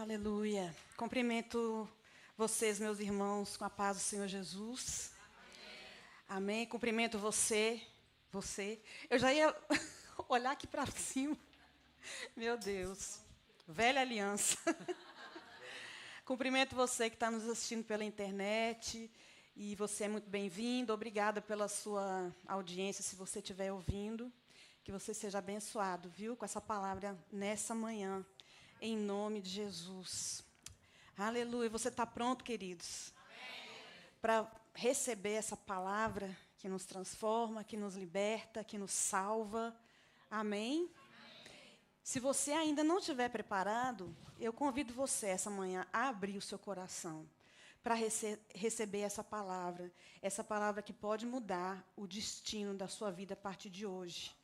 Aleluia. Cumprimento vocês, meus irmãos, com a paz do Senhor Jesus. Amém. Cumprimento você. Eu já ia olhar aqui para cima. Meu Deus. Velha aliança. Cumprimento você que está nos assistindo pela internet. E você é muito bem-vindo. Obrigada pela sua audiência, se você estiver ouvindo. Que você seja abençoado, viu? Com essa palavra nessa manhã. Em nome de Jesus. Aleluia. Você está pronto, queridos? Para receber essa palavra que nos transforma, que nos liberta, que nos salva. Amém? Se você ainda não estiver preparado, eu convido você essa manhã a abrir o seu coração para receber essa palavra que pode mudar o destino da sua vida a partir de hoje.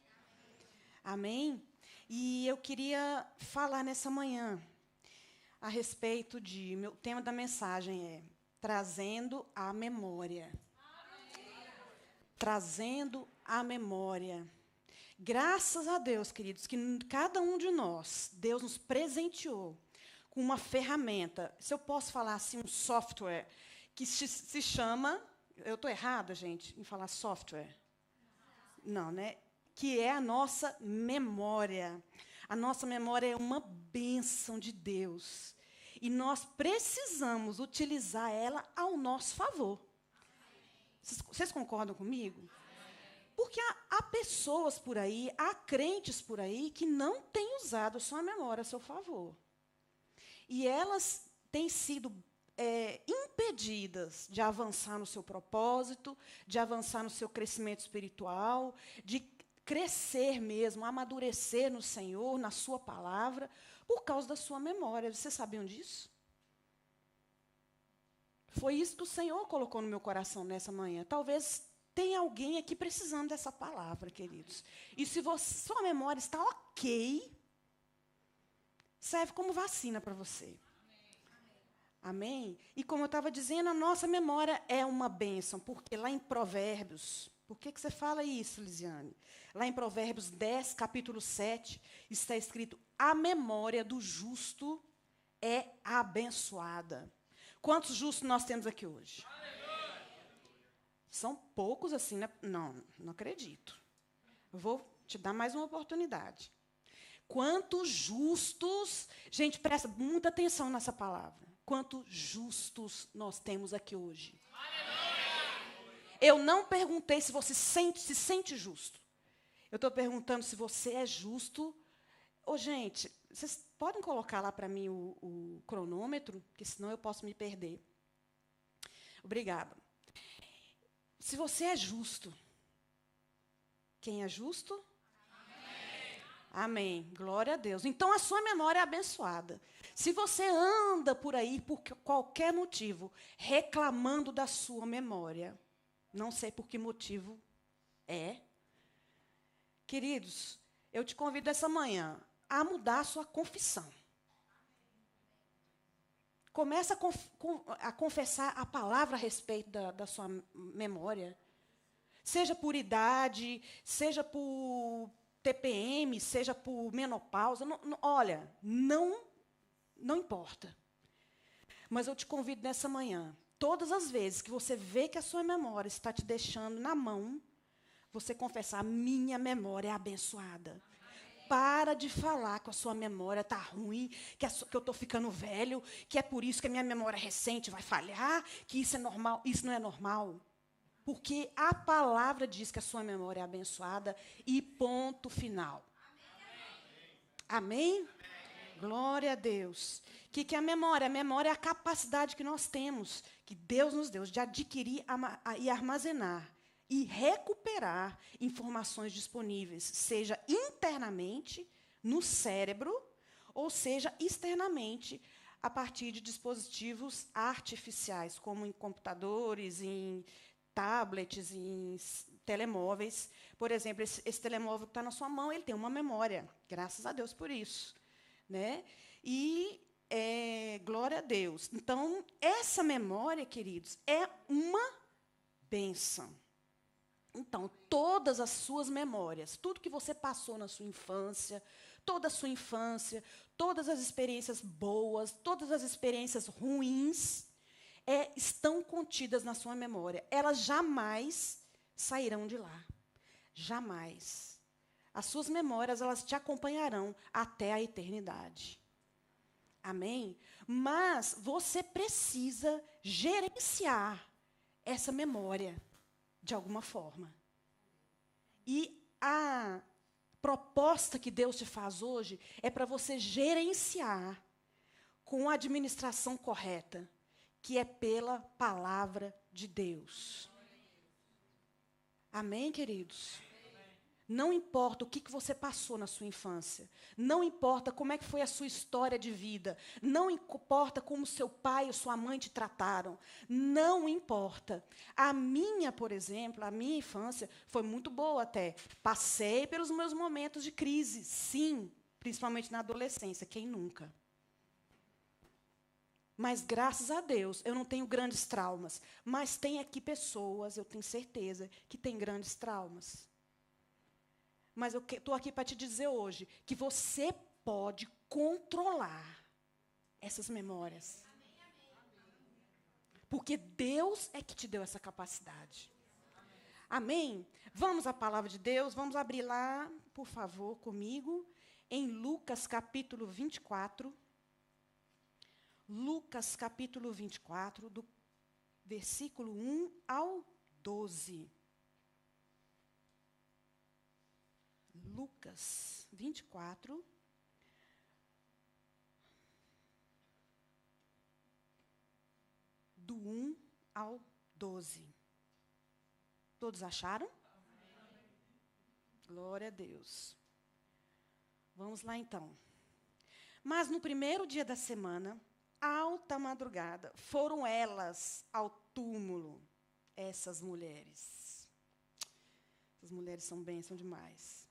Amém? E eu queria falar nessa manhã a respeito de... O tema da mensagem é Trazendo a Memória. Trazendo a memória. Graças a Deus, queridos, que cada um de nós, Deus nos presenteou com uma ferramenta, se eu posso falar assim, um software, que se chama... Eu estou errada, gente, em falar software? Não, né? Que é a nossa memória. A nossa memória é uma bênção de Deus. E nós precisamos utilizar ela ao nosso favor. Vocês concordam comigo? Porque há pessoas por aí, há crentes por aí, que não têm usado a sua memória a seu favor. E elas têm sido impedidas de avançar no seu propósito, de avançar no seu crescimento espiritual, de crescer mesmo, amadurecer no Senhor, na sua palavra, por causa da sua memória. Vocês sabiam disso? Foi isso que o Senhor colocou no meu coração nessa manhã. Talvez tenha alguém aqui precisando dessa palavra, queridos. E se sua memória está ok, serve como vacina para você. Amém? E como eu estava dizendo, a nossa memória é uma bênção, porque lá em Provérbios... Por que você fala isso, Lisiane? Lá em Provérbios 10, capítulo 7, está escrito: a memória do justo é abençoada. Quantos justos nós temos aqui hoje? São poucos assim, né? Não acredito. Eu vou te dar mais uma oportunidade. Quantos justos... Gente, presta muita atenção nessa palavra. Quantos justos nós temos aqui hoje? Eu não perguntei se você se sente justo. Eu estou perguntando se você é justo. Gente, vocês podem colocar lá para mim o cronômetro, porque senão eu posso me perder. Obrigada. Se você é justo. Quem é justo? Amém. Amém. Glória a Deus. Então, a sua memória é abençoada. Se você anda por aí, por qualquer motivo, reclamando da sua memória... Não sei por que motivo é. Queridos, eu te convido essa manhã a mudar a sua confissão. Começa a confessar a palavra a respeito da sua memória. Seja por idade, seja por TPM, seja por menopausa. Olha, não importa. Mas eu te convido nessa manhã. Todas as vezes que você vê que a sua memória está te deixando na mão, você confessar: minha memória é abençoada. Amém. Para de falar que a sua memória está ruim, que eu estou ficando velho, que é por isso que a minha memória recente vai falhar, que isso é normal. Isso não é normal. Porque a palavra diz que a sua memória é abençoada e ponto final. Amém? Amém? Glória a Deus. O que é a memória? A memória é a capacidade que nós temos, que Deus nos deu, de adquirir e armazenar e recuperar informações disponíveis, seja internamente, no cérebro, ou seja externamente, a partir de dispositivos artificiais, como em computadores, em tablets, em telemóveis. Por exemplo, esse telemóvel que está na sua mão, ele tem uma memória. Graças a Deus por isso. Né? E glória a Deus. Então, essa memória, queridos, é uma bênção. Então, todas as suas memórias, tudo que você passou na sua infância, toda a sua infância, todas as experiências boas, todas as experiências ruins, estão contidas na sua memória. Elas jamais sairão de lá. Jamais. As suas memórias, elas te acompanharão até a eternidade. Amém? Mas você precisa gerenciar essa memória de alguma forma. E a proposta que Deus te faz hoje é para você gerenciar com a administração correta, que é pela palavra de Deus. Amém, queridos? Não importa o que você passou na sua infância. Não importa como é que foi a sua história de vida. Não importa como seu pai ou sua mãe te trataram. Não importa. A minha, por exemplo, a minha infância foi muito boa até. Passei pelos meus momentos de crise, sim, principalmente na adolescência. Quem nunca? Mas, graças a Deus, eu não tenho grandes traumas. Mas tem aqui pessoas, eu tenho certeza, que têm grandes traumas. Mas eu estou aqui para te dizer hoje que você pode controlar essas memórias. Porque Deus é que te deu essa capacidade. Amém? Vamos à palavra de Deus, vamos abrir lá, por favor, comigo, em Lucas capítulo 24. Lucas capítulo 24, do versículo 1 ao 12. Lucas 24, do 1 ao 12. Todos acharam? Glória a Deus. Vamos lá, então. Mas no primeiro dia da semana, alta madrugada, foram elas ao túmulo, essas mulheres. Essas mulheres são bênção demais.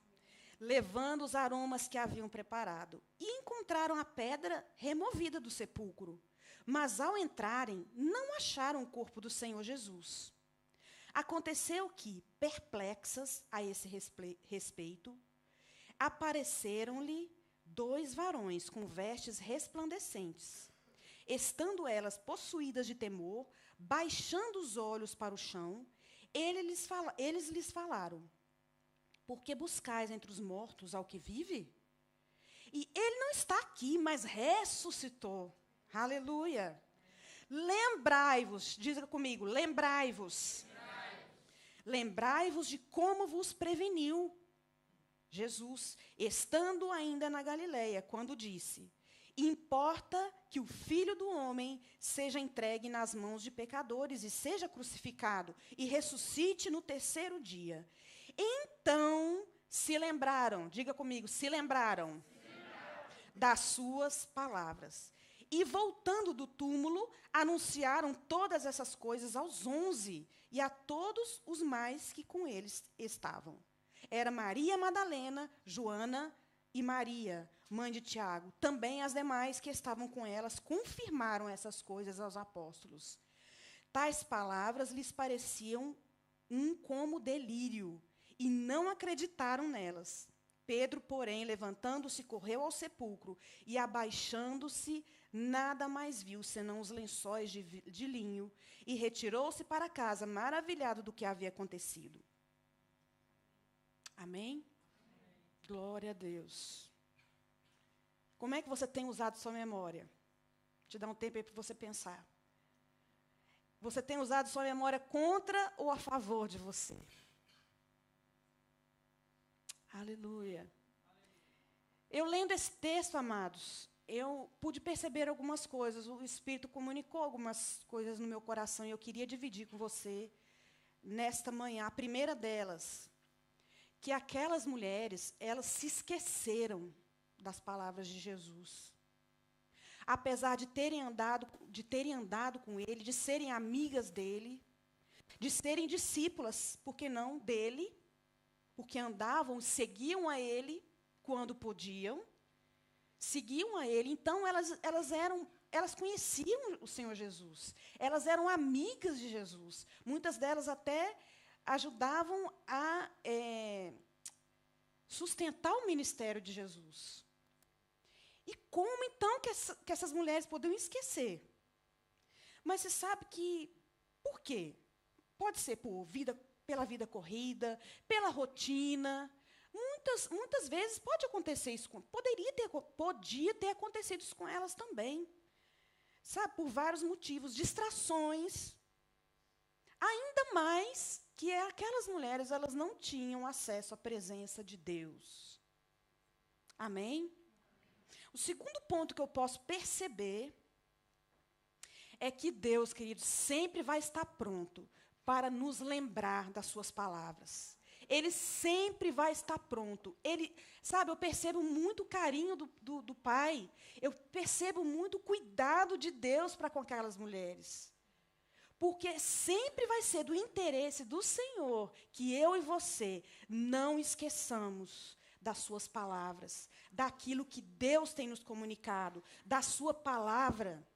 Levando os aromas que haviam preparado. E encontraram a pedra removida do sepulcro. Mas, ao entrarem, não acharam o corpo do Senhor Jesus. Aconteceu que, perplexas a esse respeito, apareceram-lhe 2 varões com vestes resplandecentes. Estando elas possuídas de temor, baixando os olhos para o chão, eles lhes falaram: por que buscais entre os mortos ao que vive? E ele não está aqui, mas ressuscitou. Aleluia. Lembrai-vos, diga comigo, lembrai-vos. Lembrai-vos de como vos preveniu Jesus, estando ainda na Galileia, quando disse: importa que o Filho do Homem seja entregue nas mãos de pecadores e seja crucificado e ressuscite no 3º dia. Então se lembraram, diga comigo, se lembraram das suas palavras. E voltando do túmulo, anunciaram todas essas coisas aos 11 e a todos os mais que com eles estavam. Era Maria Madalena, Joana e Maria, mãe de Tiago. Também as demais que estavam com elas confirmaram essas coisas aos apóstolos. Tais palavras lhes pareciam como delírio, e não acreditaram nelas. Pedro, porém, levantando-se, correu ao sepulcro, e abaixando-se, nada mais viu, senão os lençóis de linho, e retirou-se para casa, maravilhado do que havia acontecido. Amém? Glória a Deus. Como é que você tem usado sua memória? Vou te dar um tempo aí para você pensar. Você tem usado sua memória contra ou a favor de você? Aleluia. Eu lendo esse texto, amados, eu pude perceber algumas coisas. O Espírito comunicou algumas coisas no meu coração e eu queria dividir com você nesta manhã. A primeira delas, que aquelas mulheres, elas se esqueceram das palavras de Jesus. Apesar de terem andado com ele, de serem amigas dele, de serem discípulas, por que não, dele, porque andavam, seguiam a ele quando podiam, seguiam a ele. Então, elas conheciam o Senhor Jesus. Elas eram amigas de Jesus. Muitas delas até ajudavam a sustentar o ministério de Jesus. E como então que essas mulheres poderiam esquecer? Mas você sabe que, por quê? Pode ser pela vida corrida, pela rotina. Muitas vezes pode acontecer isso, podia ter acontecido isso com elas também. Sabe, por vários motivos, distrações. Ainda mais que aquelas mulheres, elas não tinham acesso à presença de Deus. Amém? O segundo ponto que eu posso perceber é que Deus, queridos, sempre vai estar pronto para nos lembrar das suas palavras. Ele sempre vai estar pronto. Sabe, eu percebo muito o carinho do Pai. Eu percebo muito o cuidado de Deus para com aquelas mulheres. Porque sempre vai ser do interesse do Senhor que eu e você não esqueçamos das suas palavras, daquilo que Deus tem nos comunicado, da sua palavra.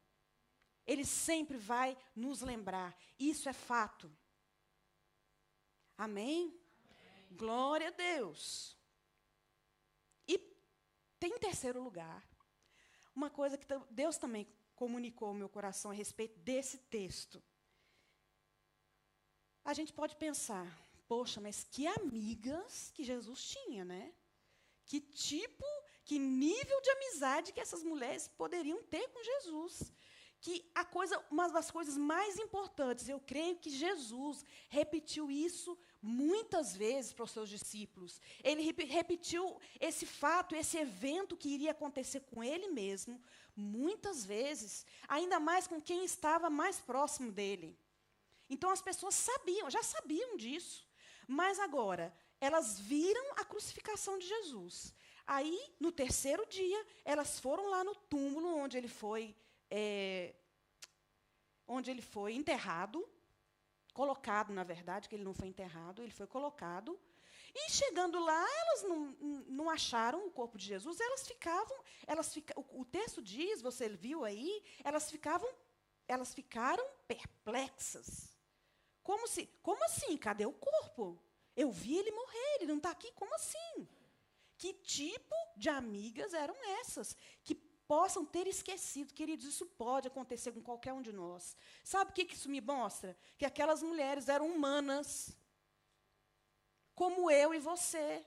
Ele sempre vai nos lembrar. Isso é fato. Amém? Glória a Deus. E tem em terceiro lugar, uma coisa que Deus também comunicou ao meu coração a respeito desse texto. A gente pode pensar, poxa, mas que amigas que Jesus tinha, né? Que nível de amizade que essas mulheres poderiam ter com Jesus. Uma das coisas mais importantes, eu creio que Jesus repetiu isso muitas vezes para os seus discípulos. Ele repetiu esse fato, esse evento que iria acontecer com ele mesmo, muitas vezes, ainda mais com quem estava mais próximo dele. Então as pessoas já sabiam disso, mas agora elas viram a crucificação de Jesus. Aí, no terceiro dia, elas foram lá no túmulo onde ele foi enterrado, colocado, na verdade, que ele não foi enterrado, ele foi colocado. E chegando lá, elas não acharam o corpo de Jesus, o texto diz, você viu aí, elas ficaram perplexas. Como assim? Cadê o corpo? Eu vi ele morrer, ele não está aqui, como assim? Que tipo de amigas eram essas? Que possam ter esquecido. Queridos, isso pode acontecer com qualquer um de nós. Sabe o que isso me mostra? Que aquelas mulheres eram humanas, como eu e você.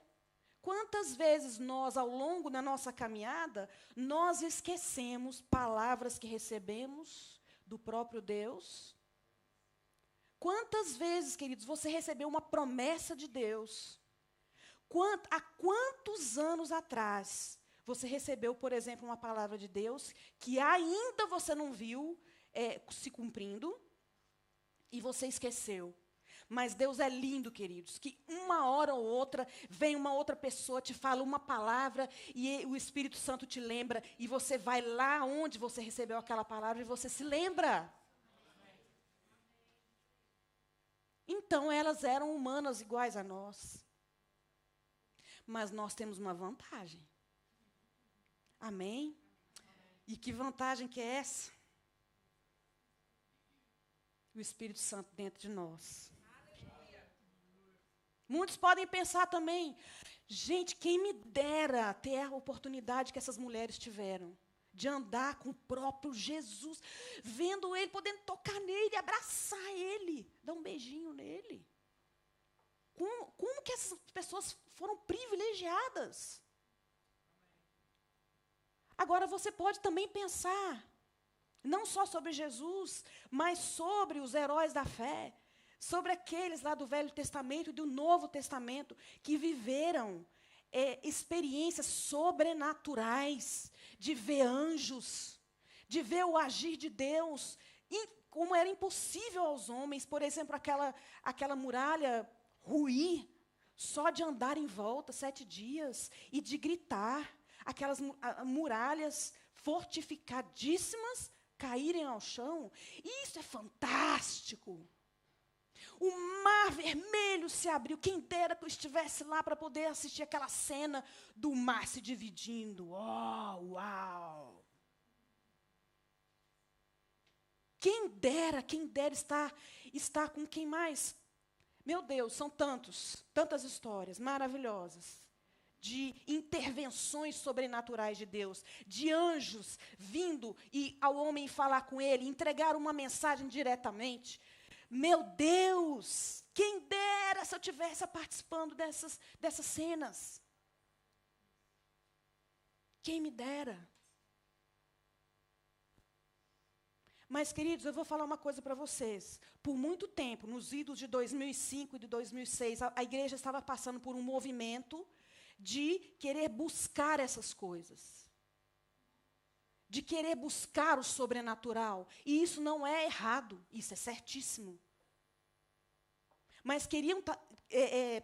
Quantas vezes nós, ao longo da nossa caminhada, nós esquecemos palavras que recebemos do próprio Deus? Quantas vezes, queridos, você recebeu uma promessa de Deus? Há quantos anos atrás você recebeu, por exemplo, uma palavra de Deus que ainda você não viu se cumprindo e você esqueceu? Mas Deus é lindo, queridos, que uma hora ou outra vem uma outra pessoa, te fala uma palavra e o Espírito Santo te lembra e você vai lá onde você recebeu aquela palavra e você se lembra. Então, elas eram humanas iguais a nós. Mas nós temos uma vantagem. Amém? E que vantagem que é essa? O Espírito Santo dentro de nós. Muitos podem pensar também, gente, quem me dera ter a oportunidade que essas mulheres tiveram de andar com o próprio Jesus, vendo ele, podendo tocar nele, abraçar ele, dar um beijinho nele. Como que essas pessoas foram privilegiadas? Agora, você pode também pensar, não só sobre Jesus, mas sobre os heróis da fé, sobre aqueles lá do Velho Testamento e do Novo Testamento, que viveram experiências sobrenaturais, de ver anjos, de ver o agir de Deus, e como era impossível aos homens, por exemplo, aquela muralha ruir, só de andar em volta 7 dias, e de gritar, aquelas muralhas fortificadíssimas caírem ao chão. Isso é fantástico. O mar vermelho se abriu. Quem dera que eu estivesse lá para poder assistir aquela cena do mar se dividindo. Oh, uau! Quem dera estar com quem mais? Meu Deus, são tantas histórias maravilhosas de intervenções sobrenaturais de Deus, de anjos vindo e ao homem falar com ele, entregar uma mensagem diretamente. Meu Deus, quem dera se eu tivesse participando dessas cenas. Quem me dera. Mas, queridos, eu vou falar uma coisa para vocês. Por muito tempo, nos idos de 2005 e de 2006, a igreja estava passando por um movimento de querer buscar essas coisas. De querer buscar o sobrenatural. E isso não é errado, isso é certíssimo. Mas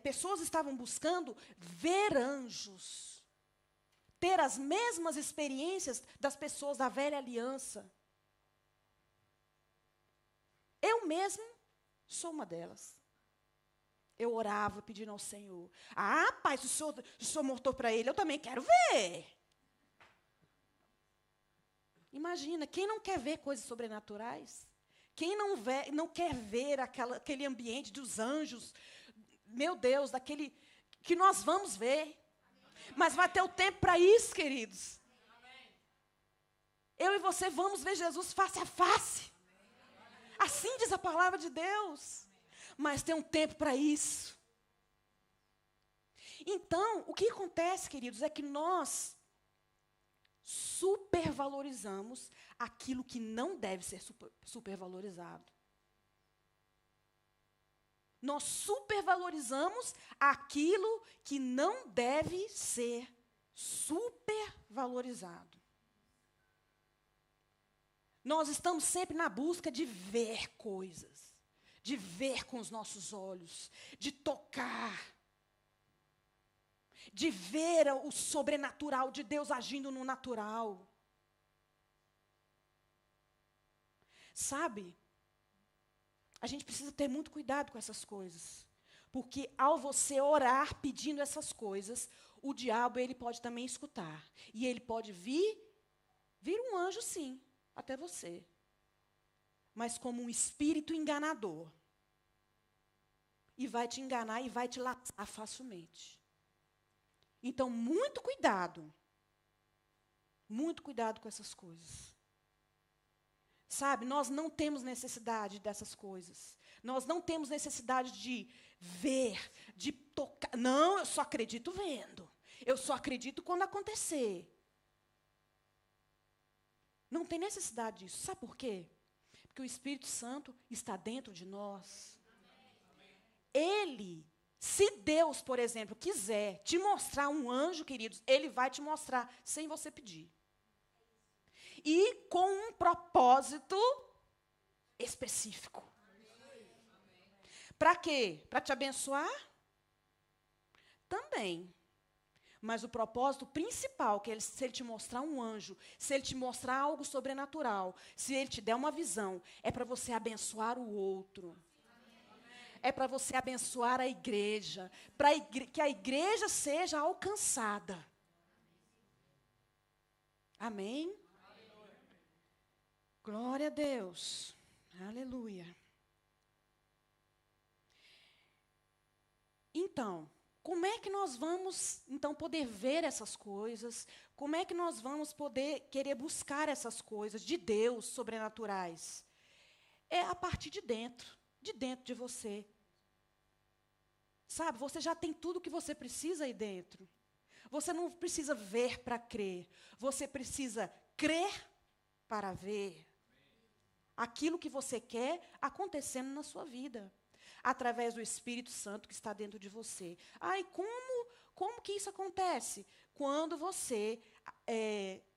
pessoas estavam buscando ver anjos. Ter as mesmas experiências das pessoas da velha aliança. Eu mesmo sou uma delas. Eu orava pedindo ao Senhor. Ah, pai, se o senhor mostrou para ele, eu também quero ver. Imagina, quem não quer ver coisas sobrenaturais? Quem não quer ver aquele ambiente dos anjos, meu Deus, daquele que nós vamos ver. Mas vai ter o tempo para isso, queridos. Eu e você vamos ver Jesus face a face. Assim diz a palavra de Deus. Mas tem um tempo para isso. Então, o que acontece, queridos, é que nós supervalorizamos aquilo que não deve ser supervalorizado. Nós supervalorizamos aquilo que não deve ser supervalorizado. Nós estamos sempre na busca de ver coisas, de ver com os nossos olhos, de tocar, de ver o sobrenatural de Deus agindo no natural. Sabe? A gente precisa ter muito cuidado com essas coisas. Porque ao você orar pedindo essas coisas, o diabo ele pode também escutar. E ele pode vir um anjo sim, até você. Mas como um espírito enganador. E vai te enganar e vai te laçar facilmente. Então, muito cuidado. Muito cuidado com essas coisas. Sabe, nós não temos necessidade dessas coisas. Nós não temos necessidade de ver, de tocar. Não, eu só acredito vendo. Eu só acredito quando acontecer. Não tem necessidade disso. Sabe por quê? Porque o Espírito Santo está dentro de nós. Ele, se Deus, por exemplo, quiser te mostrar um anjo, queridos, Ele vai te mostrar sem você pedir. E com um propósito específico. Para quê? Para te abençoar? Também. Mas o propósito principal, que se ele te mostrar um anjo, se ele te mostrar algo sobrenatural, se ele te der uma visão, é para você abençoar o outro. É para você abençoar a igreja, para que a igreja seja alcançada. Amém? Glória a Deus. Aleluia. Então, como é que nós vamos, então, poder ver essas coisas? Como é que nós vamos poder querer buscar essas coisas de Deus sobrenaturais? É a partir de dentro de você. Sabe, você já tem tudo o que você precisa aí dentro. Você não precisa ver para crer. Você precisa crer para ver aquilo que você quer acontecendo na sua vida, através do Espírito Santo que está dentro de você. E como que isso acontece? Quando você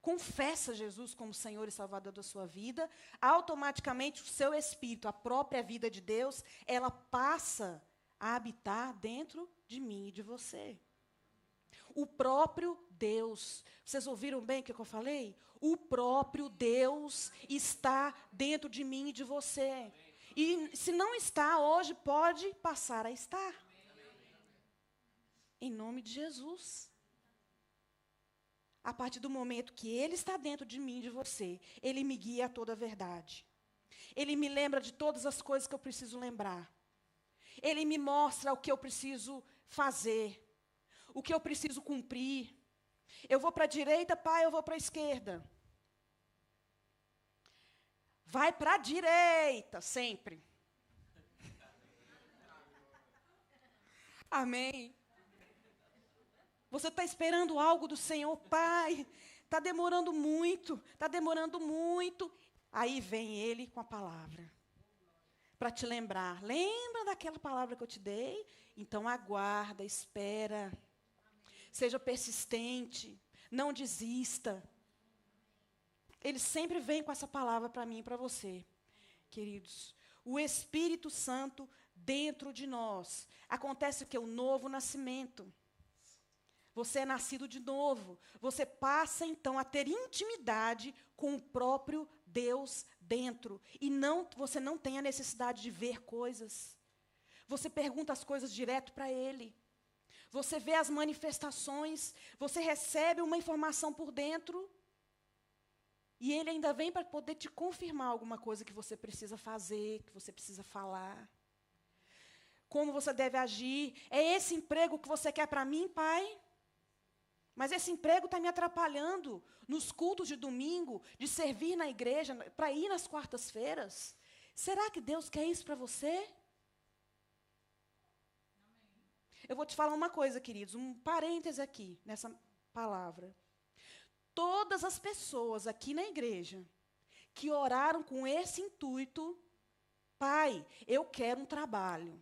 confessa Jesus como Senhor e Salvador da sua vida, automaticamente o seu Espírito, a própria vida de Deus, ela passa a habitar dentro de mim e de você. O próprio Deus. Vocês ouviram bem o que eu falei? O próprio Deus está dentro de mim e de você. E se não está hoje, pode passar a estar. Em nome de Jesus. A partir do momento que Ele está dentro de mim e de você, Ele me guia a toda a verdade. Ele me lembra de todas as coisas que eu preciso lembrar. Ele me mostra o que eu preciso fazer. o que eu preciso cumprir. Eu vou para a direita, pai, eu vou para a esquerda. Vai para a direita, sempre. Amém. Você está esperando algo do Senhor, pai. Está demorando muito, está demorando muito. Aí vem Ele com a palavra. Para te lembrar. Lembra daquela palavra que eu te dei? Então aguarda, espera. Seja persistente. Não desista. Ele sempre vem com essa palavra para mim e para você, queridos. O Espírito Santo dentro de nós. Acontece o que? O novo nascimento. Você é nascido de novo. Você passa, então, a ter intimidade com o próprio Deus dentro. E você não tem a necessidade de ver coisas. Você pergunta as coisas direto para Ele. Você vê as manifestações. Você recebe uma informação por dentro. E Ele ainda vem para poder te confirmar alguma coisa que você precisa fazer, que você precisa falar. Como você deve agir. É esse emprego que você quer para mim, pai? Mas esse emprego está me atrapalhando nos cultos de domingo, de servir na igreja, para ir nas quartas-feiras. Será que Deus quer isso para você? Amém. Eu vou te falar uma coisa, queridos, um parêntese aqui, nessa palavra. Todas as pessoas aqui na igreja que oraram com esse intuito, pai, eu quero um trabalho.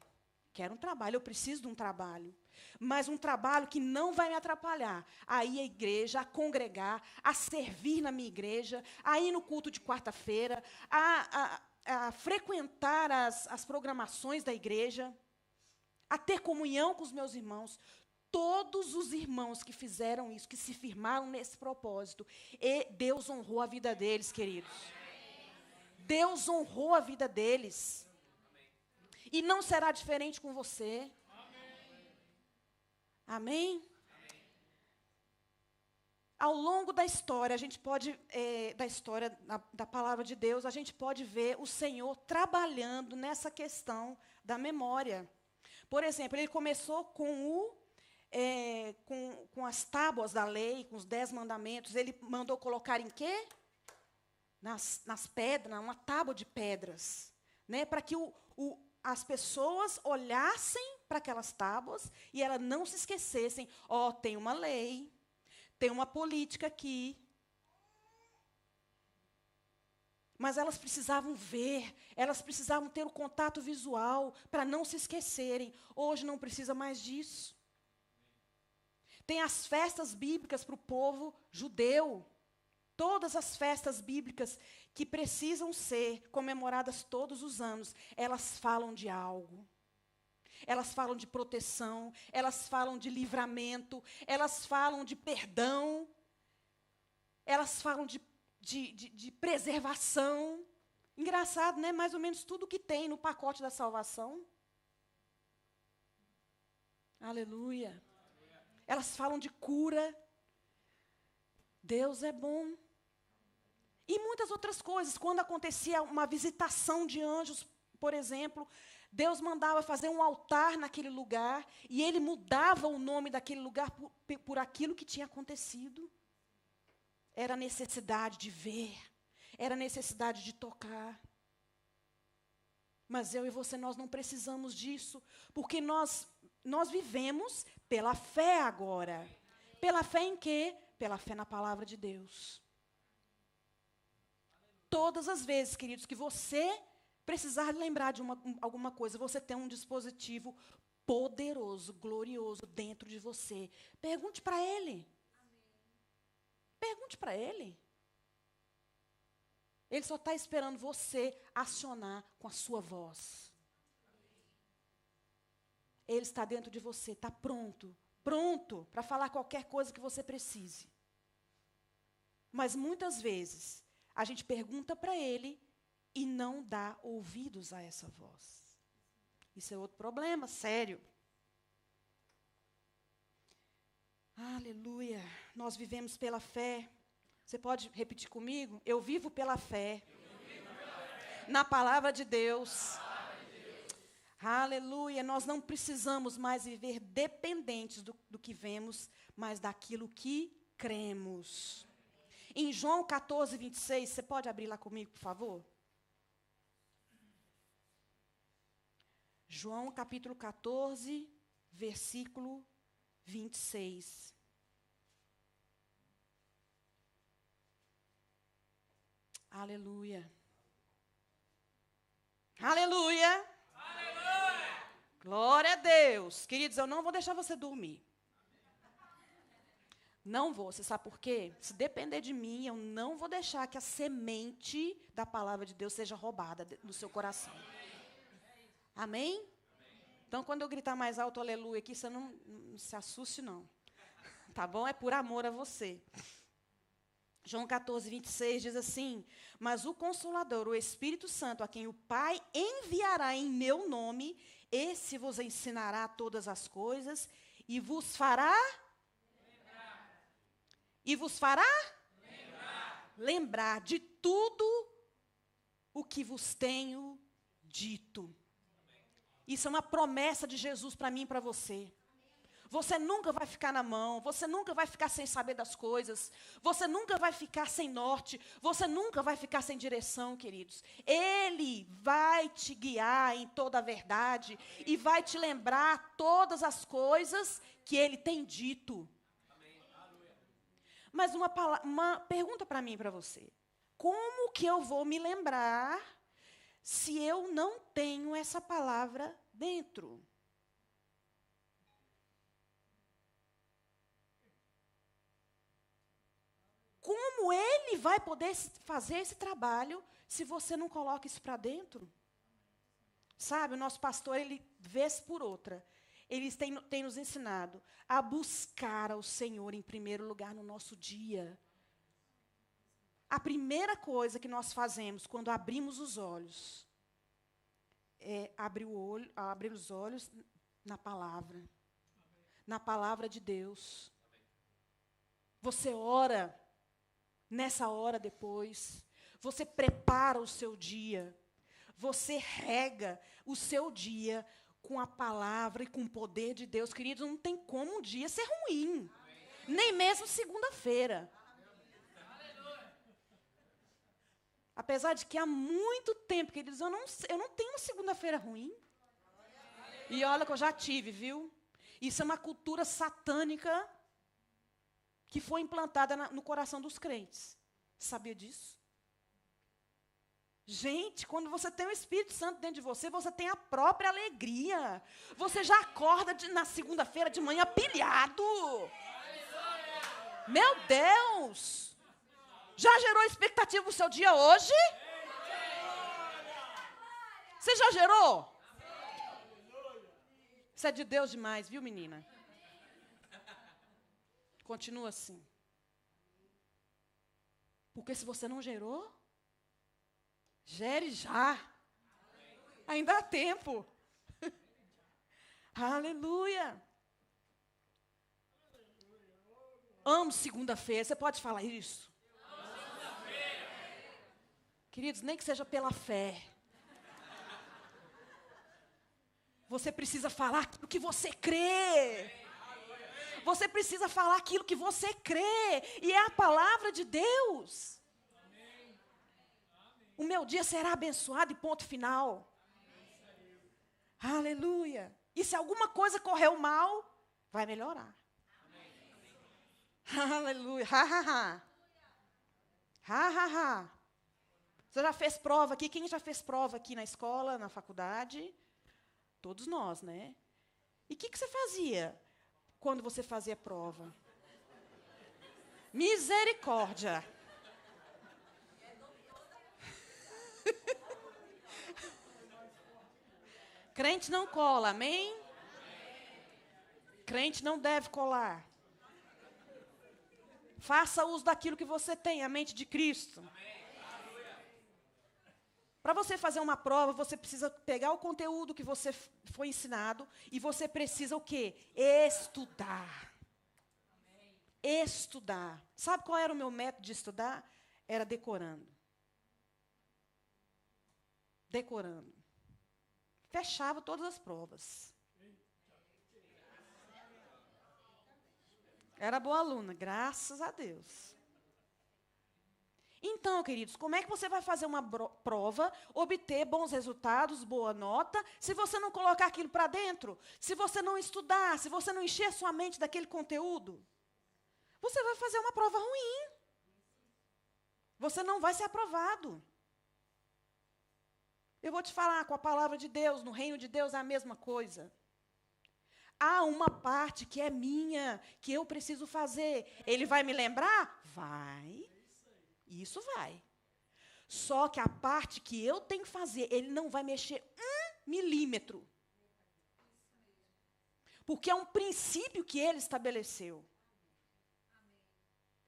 Quero um trabalho, eu preciso de um trabalho. Mas um trabalho que não vai me atrapalhar. A ir à igreja, a congregar, a servir na minha igreja, a ir no culto de quarta-feira, a frequentar as programações da igreja, a ter comunhão com os meus irmãos. Todos os irmãos que fizeram isso, que se firmaram nesse propósito, e Deus honrou a vida deles, queridos. Deus honrou a vida deles. E não será diferente com você. Amém? Ao longo da história, a gente pode, da palavra de Deus, a gente pode ver o Senhor trabalhando nessa questão da memória. Por exemplo, Ele começou com as tábuas da lei, com os 10 mandamentos. Ele mandou colocar em quê? Nas pedras, uma tábua de pedras. Né, para que as pessoas olhassem para aquelas tábuas e elas não se esquecessem. Tem uma lei, tem uma política aqui. Mas elas precisavam ver, elas precisavam ter o contato visual para não se esquecerem. Hoje não precisa mais disso. Tem as festas bíblicas para o povo judeu. Todas as festas bíblicas que precisam ser comemoradas todos os anos, elas falam de algo. Elas falam de proteção, elas falam de livramento, elas falam de perdão, elas falam de preservação. Engraçado, né? Mais ou menos tudo que tem no pacote da salvação. Aleluia. Elas falam de cura. Deus é bom. E muitas outras coisas. Quando acontecia uma visitação de anjos, por exemplo, Deus mandava fazer um altar naquele lugar e Ele mudava o nome daquele lugar por aquilo que tinha acontecido. Era necessidade de ver, era necessidade de tocar. Mas eu e você, nós não precisamos disso, porque nós vivemos pela fé agora. Pela fé em quê? Pela fé na palavra de Deus. Todas as vezes, queridos, que você precisar lembrar de alguma coisa, você tem um dispositivo poderoso, glorioso dentro de você. Pergunte para Ele. Pergunte para Ele. Ele só está esperando você acionar com a sua voz. Ele está dentro de você, está pronto para falar qualquer coisa que você precise. Mas muitas vezes, a gente pergunta para Ele e não dá ouvidos a essa voz. Isso é outro problema, sério. Aleluia. Nós vivemos pela fé. Você pode repetir comigo? Eu vivo pela fé. Na palavra de Deus. Aleluia. Nós não precisamos mais viver dependentes do que vemos, mas daquilo que cremos. Em João 14, 26, você pode abrir lá comigo, por favor? João capítulo 14, versículo 26. Aleluia. Aleluia. Aleluia. Glória a Deus. Queridos, eu não vou deixar você dormir. Não vou. Você sabe por quê? Se depender de mim, eu não vou deixar que a semente da palavra de Deus seja roubada do seu coração. Amém? Então, quando eu gritar mais alto, aleluia, aqui, você não se assuste, não. Tá bom? É por amor a você. João 14, 26 diz assim: mas o Consolador, o Espírito Santo, a quem o Pai enviará em meu nome, esse vos ensinará todas as coisas e vos fará... E vos fará? Lembrar de tudo o que vos tenho dito. Isso é uma promessa de Jesus para mim e para você. Você nunca vai ficar na mão, você nunca vai ficar sem saber das coisas, você nunca vai ficar sem norte, você nunca vai ficar sem direção, queridos. Ele vai te guiar em toda a verdade e vai te lembrar todas as coisas que Ele tem dito. Mas uma pergunta para mim e para você. Como que eu vou me lembrar se eu não tenho essa palavra dentro? Como ele vai poder fazer esse trabalho se você não coloca isso para dentro? Sabe, o nosso pastor, ele, vez por outra, ele tem nos ensinado a buscar ao Senhor em primeiro lugar no nosso dia. A primeira coisa que nós fazemos quando abrimos os olhos é abrir os olhos na palavra de Deus. Você ora nessa hora depois, você prepara o seu dia, você rega o seu dia com a palavra e com o poder de Deus. Queridos, não tem como um dia ser ruim, nem mesmo segunda-feira. Apesar de que há muito tempo, queridos, eu não tenho uma segunda-feira ruim. E olha que eu já tive, viu? Isso é uma cultura satânica que foi implantada no coração dos crentes. Sabia disso? Gente, quando você tem o Espírito Santo dentro de você, você tem a própria alegria. Você já acorda na segunda-feira de manhã pilhado. Meu Deus! Já gerou expectativa no seu dia hoje? Você já gerou? Isso é de Deus demais, viu, menina? Continua assim. Porque se você não gerou, gere já. Ainda há tempo. Aleluia. Amo segunda-feira. Você pode falar isso? Queridos, nem que seja pela fé. Você precisa falar aquilo que você crê. Você precisa falar aquilo que você crê. E é a palavra de Deus. O meu dia será abençoado e ponto final. Aleluia. E se alguma coisa correu mal, vai melhorar. Aleluia. Ha, ha, ha. Ha, ha, ha. Você já fez prova aqui? Quem já fez prova aqui na escola, na faculdade? Todos nós, né? E o que você fazia quando você fazia prova? Misericórdia. Crente não cola, amém? Crente não deve colar. Faça uso daquilo que você tem, a mente de Cristo. Para você fazer uma prova, você precisa pegar o conteúdo que você foi ensinado e você precisa o quê? Estudar. Estudar. Sabe qual era o meu método de estudar? Era decorando. Decorando. fechava todas as provas. Era boa aluna, graças a Deus. Então, queridos, como é que você vai fazer uma prova, obter bons resultados, boa nota, se você não colocar aquilo para dentro? Se você não estudar, se você não encher sua mente daquele conteúdo? Você vai fazer uma prova ruim. Você não vai ser aprovado. Eu vou te falar, com a palavra de Deus, no reino de Deus é a mesma coisa. Há uma parte que é minha, que eu preciso fazer. Ele vai me lembrar? Vai. Isso vai. Só que a parte que eu tenho que fazer, ele não vai mexer 1 milímetro. Porque é um princípio que ele estabeleceu.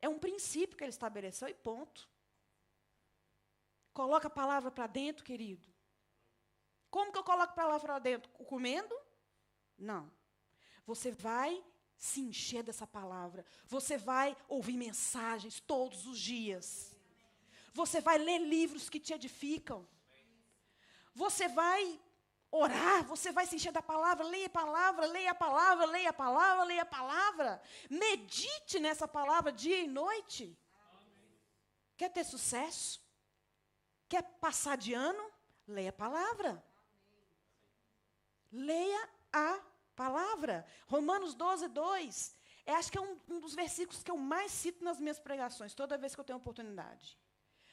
É um princípio que ele estabeleceu e ponto. Coloca a palavra para dentro, querido. Como que eu coloco a palavra para dentro? Comendo? Não. Você vai se encher dessa palavra. Você vai ouvir mensagens todos os dias. Você vai ler livros que te edificam. Você vai orar, você vai se encher da palavra. Leia a palavra, leia a palavra, leia a palavra, leia a palavra. Medite nessa palavra dia e noite. Quer ter sucesso? Quer passar de ano? Leia a palavra. Leia a palavra. Romanos 12, 2. Acho que é um dos versículos que eu mais cito nas minhas pregações, toda vez que eu tenho oportunidade.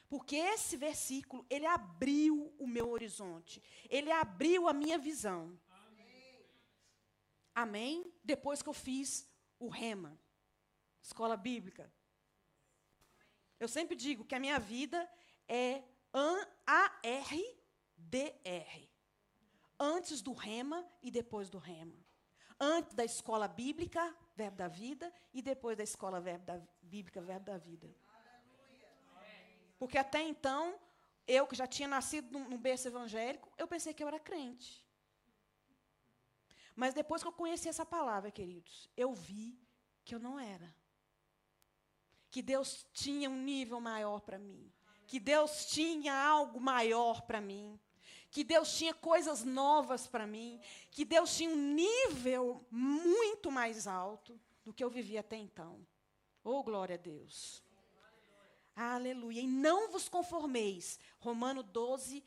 Porque esse versículo, ele abriu o meu horizonte. Ele abriu a minha visão. Amém? Depois que eu fiz o Rema, escola bíblica. Eu sempre digo que a minha vida é ARDR. Antes do Rema e depois do Rema. Antes da escola bíblica, Verbo da Vida, e depois da escola bíblica, Verbo da Vida. Porque até então, eu que já tinha nascido num berço evangélico, eu pensei que eu era crente. Mas depois que eu conheci essa palavra, queridos, eu vi que eu não era. Que Deus tinha um nível maior para mim. Que Deus tinha algo maior para mim. Que Deus tinha coisas novas para mim. Que Deus tinha um nível muito mais alto do que eu vivia até então. Oh, glória a Deus. Aleluia. E não vos conformeis, Romanos 12,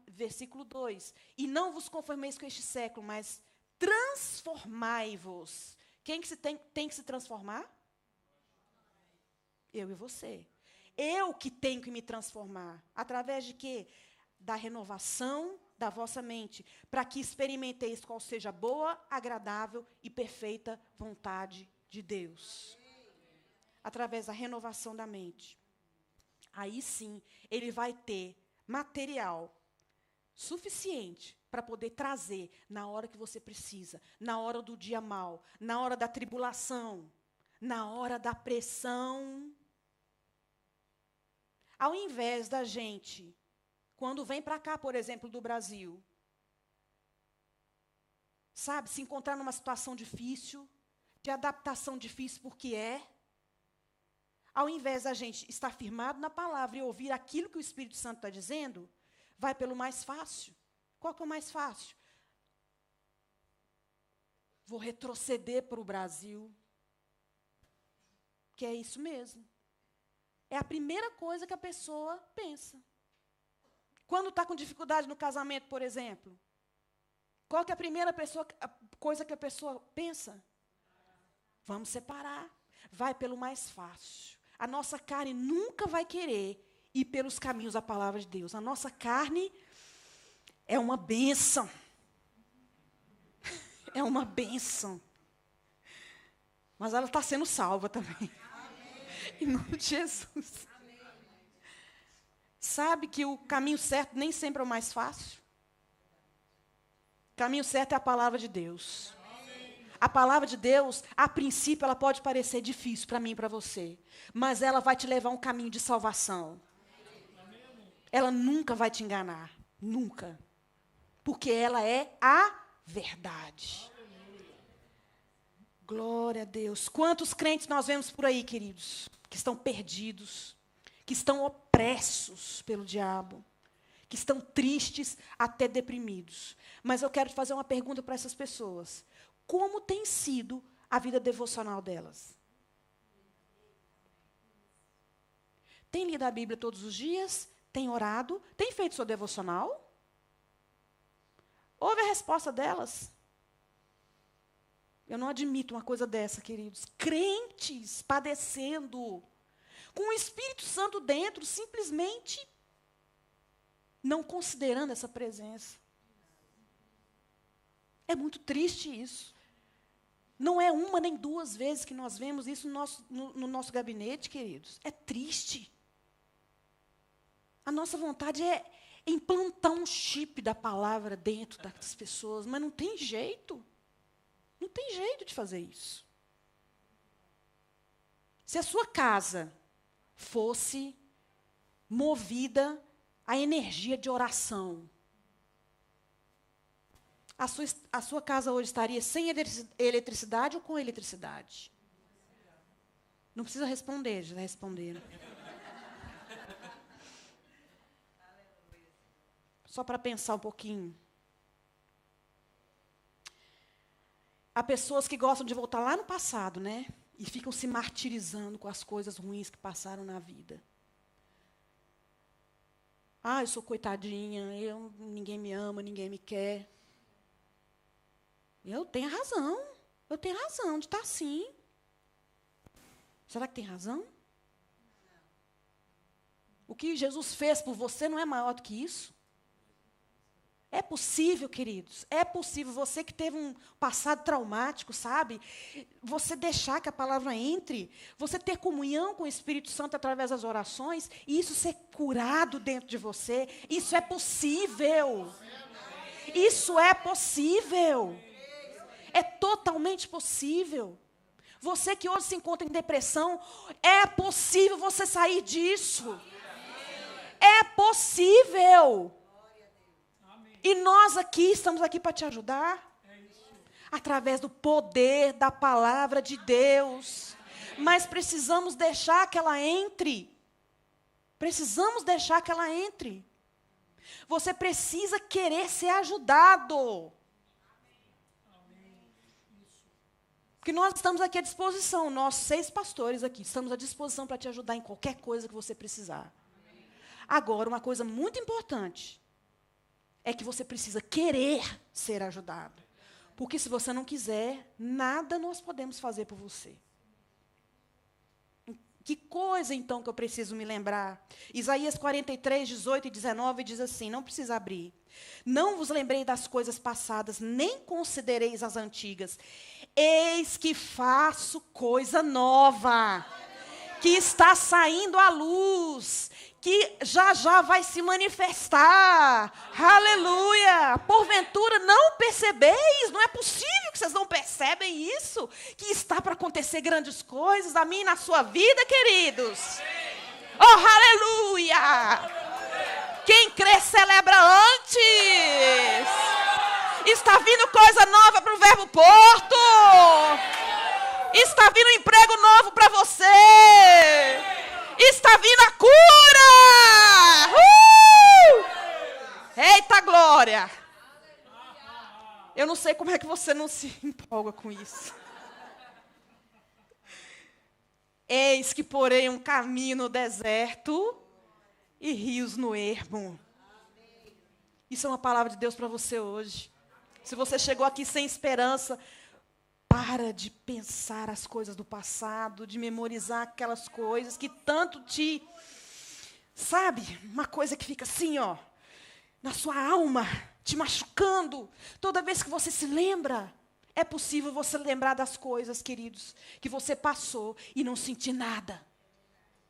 versículo 2. E não vos conformeis com este século, mas transformai-vos. Quem que tem que se transformar? Eu e você. Eu que tenho que me transformar. Através de quê? Da renovação da vossa mente, para que experimenteis qual seja a boa, agradável e perfeita vontade de Deus. Através da renovação da mente. Aí sim, ele vai ter material suficiente para poder trazer na hora que você precisa, na hora do dia mau, na hora da tribulação, na hora da pressão. Ao invés da gente, quando vem para cá, por exemplo, do Brasil, sabe, se encontrar numa situação difícil, de adaptação difícil porque ao invés da gente estar firmado na palavra e ouvir aquilo que o Espírito Santo está dizendo, vai pelo mais fácil. Qual que é o mais fácil? Vou retroceder para o Brasil. Que é isso mesmo. É a primeira coisa que a pessoa pensa. Quando está com dificuldade no casamento, por exemplo, qual que é a primeira coisa que a pessoa pensa? Vamos separar. Vai pelo mais fácil. A nossa carne nunca vai querer ir pelos caminhos da palavra de Deus. A nossa carne é uma bênção. É uma bênção. Mas ela está sendo salva também. Amém. Em nome de Jesus. Amém. Sabe que o caminho certo nem sempre é o mais fácil? O caminho certo é a palavra de Deus. A palavra de Deus, a princípio, ela pode parecer difícil para mim e para você. Mas ela vai te levar a um caminho de salvação. Ela nunca vai te enganar. Nunca. Porque ela é a verdade. Glória a Deus. Quantos crentes nós vemos por aí, queridos, que estão perdidos, que estão opressos pelo diabo, que estão tristes, até deprimidos. Mas eu quero fazer uma pergunta para essas pessoas. Como tem sido a vida devocional delas? Tem lido a Bíblia todos os dias? Tem orado? Tem feito sua devocional? Ouve a resposta delas. Eu não admito uma coisa dessa, queridos. Crentes padecendo, com o Espírito Santo dentro, simplesmente não considerando essa presença. É muito triste isso. Não é uma nem duas vezes que nós vemos isso no nosso gabinete, queridos. É triste. A nossa vontade é implantar um chip da palavra dentro das pessoas, mas não tem jeito. Não tem jeito de fazer isso. Se a sua casa fosse movida à energia de oração, a sua casa hoje estaria sem eletricidade ou com eletricidade? Não precisa responder, já responderam. Só para pensar um pouquinho. Há pessoas que gostam de voltar lá no passado, né? E ficam se martirizando com as coisas ruins que passaram na vida. Ah, eu sou coitadinha, ninguém me ama, ninguém me quer. Eu tenho razão de estar assim. Será que tem razão? O que Jesus fez por você não é maior do que isso? É possível, queridos, é possível, você que teve um passado traumático, sabe? Você deixar que a palavra entre, você ter comunhão com o Espírito Santo através das orações, e isso ser curado dentro de você, isso é possível. Isso é possível. É totalmente possível. Você que hoje se encontra em depressão, é possível você sair disso. É possível. E nós aqui, estamos aqui para te ajudar. Através do poder da palavra de Deus. Mas precisamos deixar que ela entre. Precisamos deixar que ela entre. Você precisa querer ser ajudado. Porque nós estamos aqui à disposição. Nós 6 pastores aqui, estamos à disposição para te ajudar em qualquer coisa que você precisar. Agora, uma coisa muito importante é que você precisa querer ser ajudado. Porque se você não quiser, nada nós podemos fazer por você. Que coisa, então, que eu preciso me lembrar? Isaías 43, 18 e 19 diz assim, não precisa abrir. Não vos lembrei das coisas passadas, nem considereis as antigas. Eis que faço coisa nova, que está saindo à luz, que já vai se manifestar. Aleluia! Porventura não percebeis? Não é possível que vocês não percebem isso? Que está para acontecer grandes coisas na minha e na sua vida, queridos. Oh, aleluia! Quem crê celebra antes. Está vindo coisa nova para o Verbo Porto. Está vindo um emprego novo para você. Está vindo a cura! Eita glória! Eu não sei como é que você não se empolga com isso. Eis que porém um caminho no deserto e rios no ermo. Isso é uma palavra de Deus para você hoje. Se você chegou aqui sem esperança, para de pensar as coisas do passado, de memorizar aquelas coisas que tanto te... Sabe, uma coisa que fica assim, ó, na sua alma, te machucando. Toda vez que você se lembra, é possível você lembrar das coisas, queridos, que você passou e não sentir nada.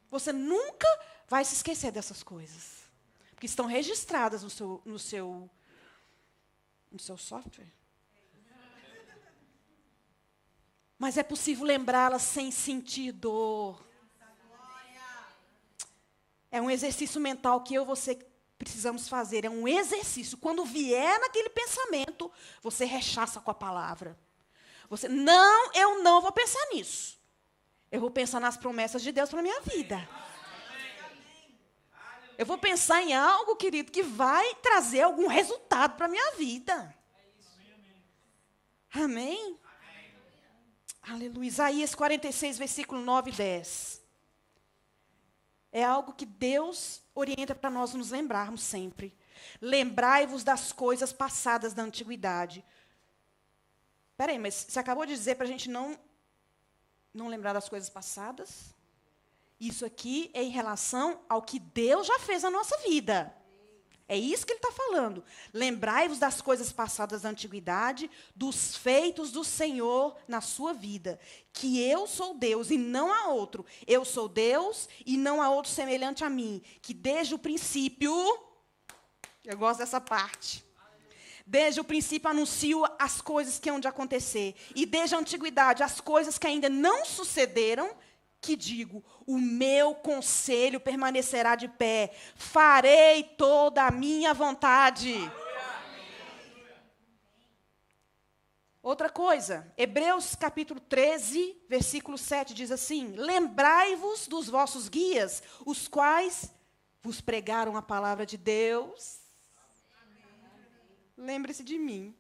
Você nunca vai se esquecer dessas coisas, porque estão registradas no seu software. Mas é possível lembrá-las sem sentir dor. É um exercício mental que eu e você precisamos fazer. É um exercício. Quando vier naquele pensamento, você rechaça com a palavra. Eu não vou pensar nisso. Eu vou pensar nas promessas de Deus para a minha vida. Eu vou pensar em algo, querido, que vai trazer algum resultado para a minha vida. Amém? Aleluia. Isaías 46, versículo 9 e 10. É algo que Deus orienta para nós nos lembrarmos sempre. Lembrai-vos das coisas passadas da antiguidade. Peraí, mas você acabou de dizer para a gente não lembrar das coisas passadas? Isso aqui é em relação ao que Deus já fez na nossa vida. É isso que ele está falando. Lembrai-vos das coisas passadas da antiguidade, dos feitos do Senhor na sua vida. Que eu sou Deus e não há outro. Eu sou Deus e não há outro semelhante a mim. Que desde o princípio, eu gosto dessa parte. Desde o princípio anuncio as coisas que hão de acontecer. E desde a antiguidade, as coisas que ainda não sucederam, que digo, o meu conselho permanecerá de pé, farei toda a minha vontade. Outra coisa, Hebreus capítulo 13, versículo 7 diz assim: lembrai-vos dos vossos guias, os quais vos pregaram a palavra de Deus. Lembre-se de mim.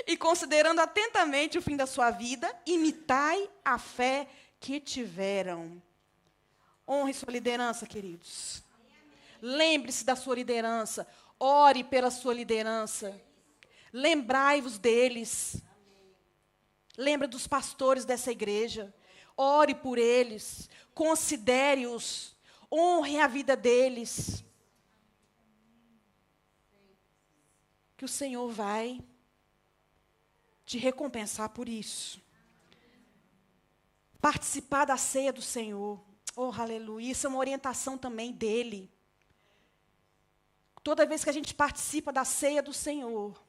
E considerando atentamente o fim da sua vida, imitai a fé que tiveram. Honre sua liderança, queridos. Lembre-se da sua liderança. Ore pela sua liderança. Lembrai-vos deles. Lembre dos pastores dessa igreja. Ore por eles. Considere-os. Honre a vida deles. Que o Senhor vai te recompensar por isso. Participar da ceia do Senhor. Oh, aleluia. Isso é uma orientação também dele. Toda vez que a gente participa da ceia do Senhor,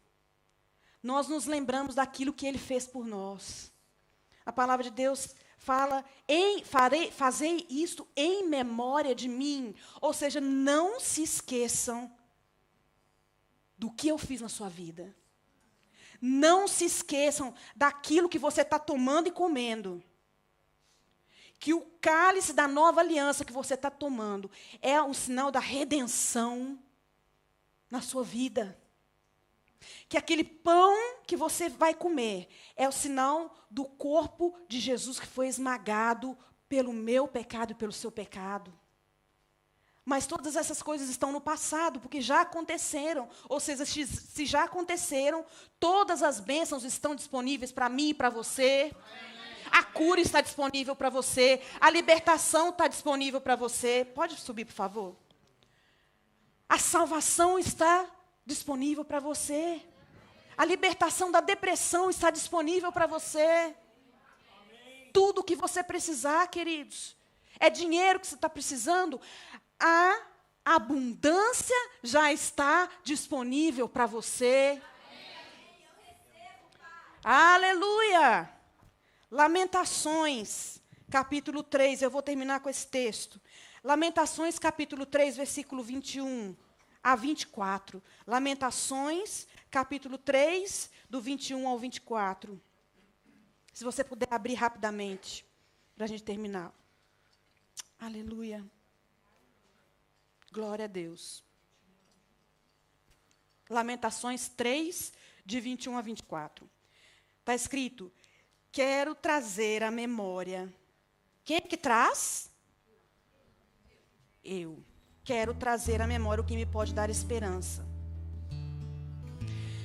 nós nos lembramos daquilo que ele fez por nós. A palavra de Deus fala, fazei isto em memória de mim. Ou seja, não se esqueçam do que eu fiz na sua vida. Não se esqueçam daquilo que você está tomando e comendo. Que o cálice da nova aliança que você está tomando é um sinal da redenção na sua vida. Que aquele pão que você vai comer é o sinal do corpo de Jesus que foi esmagado pelo meu pecado e pelo seu pecado. Mas todas essas coisas estão no passado, porque já aconteceram. Ou seja, se já aconteceram, todas as bênçãos estão disponíveis para mim e para você. A cura está disponível para você. A libertação está disponível para você. Pode subir, por favor? A salvação está disponível para você. A libertação da depressão está disponível para você. Tudo o que você precisar, queridos. É dinheiro que você está precisando? A abundância já está disponível para você. Aleluia! Lamentações, capítulo 3, eu vou terminar com esse texto. Lamentações, capítulo 3, versículo 21 a 24. Lamentações, capítulo 3, do 21 ao 24. Se você puder abrir rapidamente, para a gente terminar. Aleluia. Glória a Deus. Lamentações 3, de 21 a 24. Está escrito, quero trazer à memória. Quem é que traz? Eu. Quero trazer à memória o que me pode dar esperança.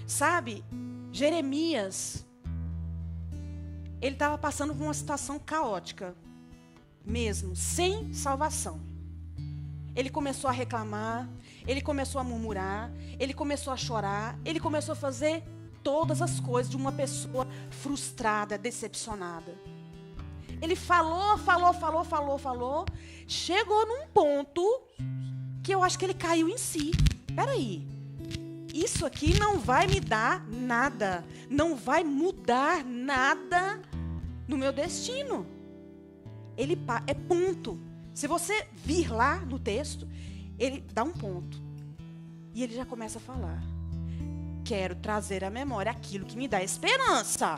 Sabe, Jeremias, ele estava passando por uma situação caótica, mesmo, sem salvação. Ele começou a reclamar, ele começou a murmurar, ele começou a chorar, ele começou a fazer todas as coisas de uma pessoa frustrada, decepcionada. Ele falou, chegou num ponto que eu acho que ele caiu em si. Espera aí, isso aqui não vai me dar nada, não vai mudar nada no meu destino. Ele é ponto. Se você vir lá no texto, ele dá um ponto. E ele já começa a falar. Quero trazer à memória aquilo que me dá esperança.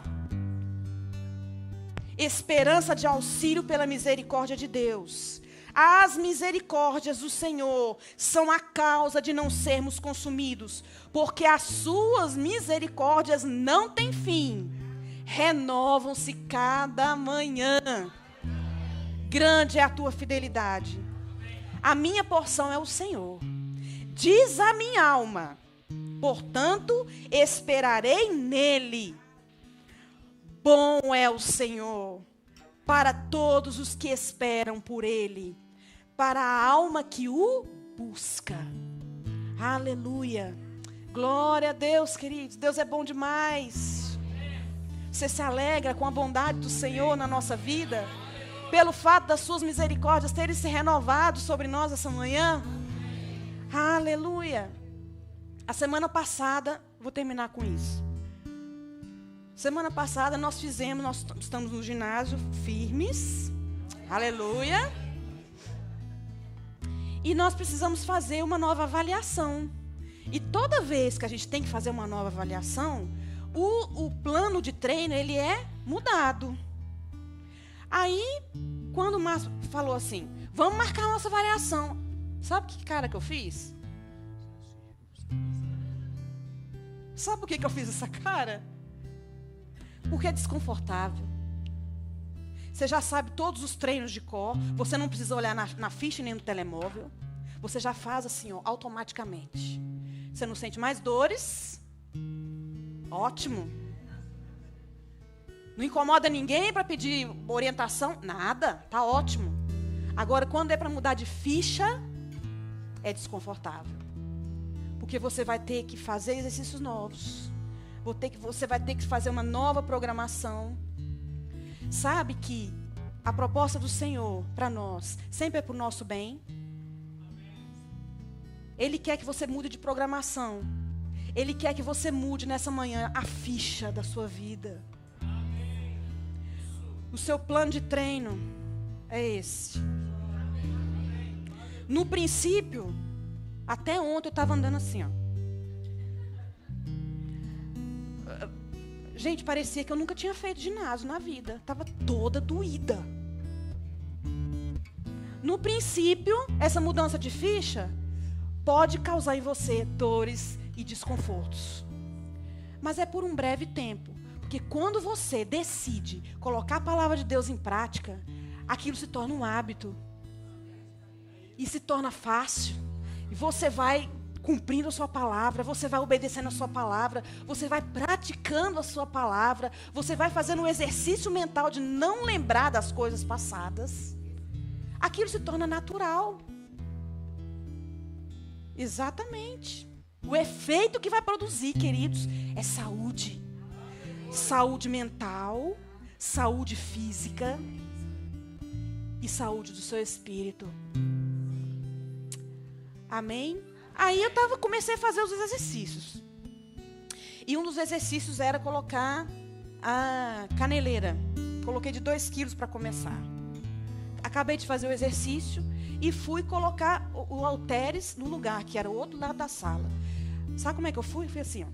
Esperança de auxílio pela misericórdia de Deus. As misericórdias do Senhor são a causa de não sermos consumidos, porque as suas misericórdias não têm fim, renovam-se cada manhã. Grande é a tua fidelidade. A minha porção é o Senhor. Diz a minha alma, portanto, esperarei nele. Bom é o Senhor para todos os que esperam por ele, para a alma que o busca. Aleluia. Glória a Deus, queridos. Deus é bom demais. Você se alegra com a bondade do Senhor na nossa vida? Pelo fato das suas misericórdias terem se renovado sobre nós essa manhã? Aleluia. A semana passada, vou terminar com isso. Semana passada nós estamos no ginásio firmes. Aleluia. E nós precisamos fazer uma nova avaliação. E toda vez que a gente tem que fazer uma nova avaliação, o plano de treino, ele é mudado. Aí, quando o Márcio falou assim, vamos marcar a nossa avaliação. Sabe que cara que eu fiz? Sabe por que eu fiz essa cara? Porque é desconfortável. Você já sabe todos os treinos de cor. Você não precisa olhar na ficha nem no telemóvel. Você já faz assim, ó, automaticamente. Você não sente mais dores. Ótimo. Não incomoda ninguém para pedir orientação? Nada, tá ótimo. Agora, quando é para mudar de ficha, é desconfortável. Porque você vai ter que fazer exercícios novos. Você vai ter que fazer uma nova programação. Sabe que a proposta do Senhor para nós sempre é para o nosso bem. Ele quer que você mude de programação. Ele quer que você mude nessa manhã a ficha da sua vida. O seu plano de treino é esse. No princípio, até ontem eu estava andando assim, ó. Gente, parecia que eu nunca tinha feito ginásio na vida. Estava toda doída. No princípio, essa mudança de ficha pode causar em você dores e desconfortos. Mas é por um breve tempo. Porque quando você decide colocar a palavra de Deus em prática, aquilo se torna um hábito. E se torna fácil. E você vai cumprindo a sua palavra, você vai obedecendo a sua palavra, você vai praticando a sua palavra, você vai fazendo um exercício mental de não lembrar das coisas passadas. Aquilo se torna natural. Exatamente. O efeito que vai produzir, queridos, é saúde. Saúde mental, saúde física e saúde do seu espírito. Amém? Aí eu comecei a fazer os exercícios. E um dos exercícios era colocar a caneleira. Coloquei de 2 quilos para começar. Acabei de fazer o exercício e fui colocar o halteres no lugar, que era o outro lado da sala. Sabe como é que eu fui? Fui assim, ó.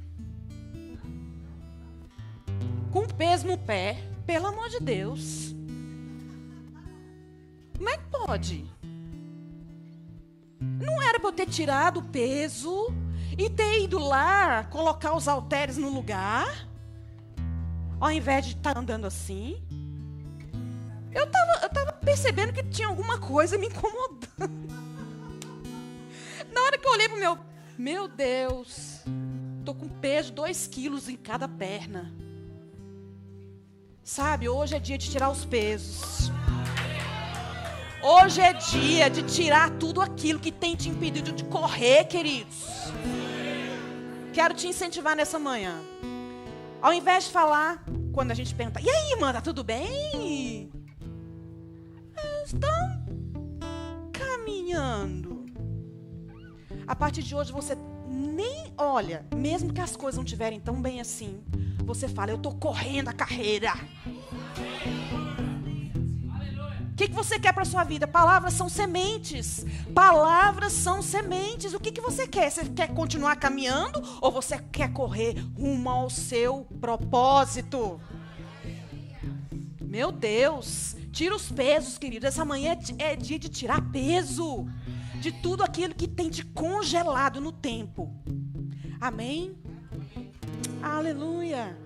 Com peso no pé, pelo amor de Deus. Como é que pode? Não era para eu ter tirado o peso e ter ido lá colocar os halteres no lugar, ao invés de estar andando assim. Eu tava percebendo que tinha alguma coisa me incomodando. Na hora que eu olhei pro meu Deus, tô com peso 2 quilos em cada perna. Sabe, hoje é dia de tirar os pesos. Hoje é dia de tirar tudo aquilo que tem te impedido de correr, queridos. Quero te incentivar nessa manhã. Ao invés de falar, quando a gente pergunta, e aí, irmã, tá tudo bem? Estão caminhando. A partir de hoje você nem olha, mesmo que as coisas não estiverem tão bem assim, você fala, eu estou correndo a carreira. O que você quer para a sua vida? Palavras são sementes. Palavras são sementes. O que você quer? Você quer continuar caminhando ou você quer correr rumo ao seu propósito? Meu Deus, Tira os pesos, queridos. Essa manhã é dia de tirar peso de tudo aquilo que tem te congelado no tempo. Amém? Aleluia.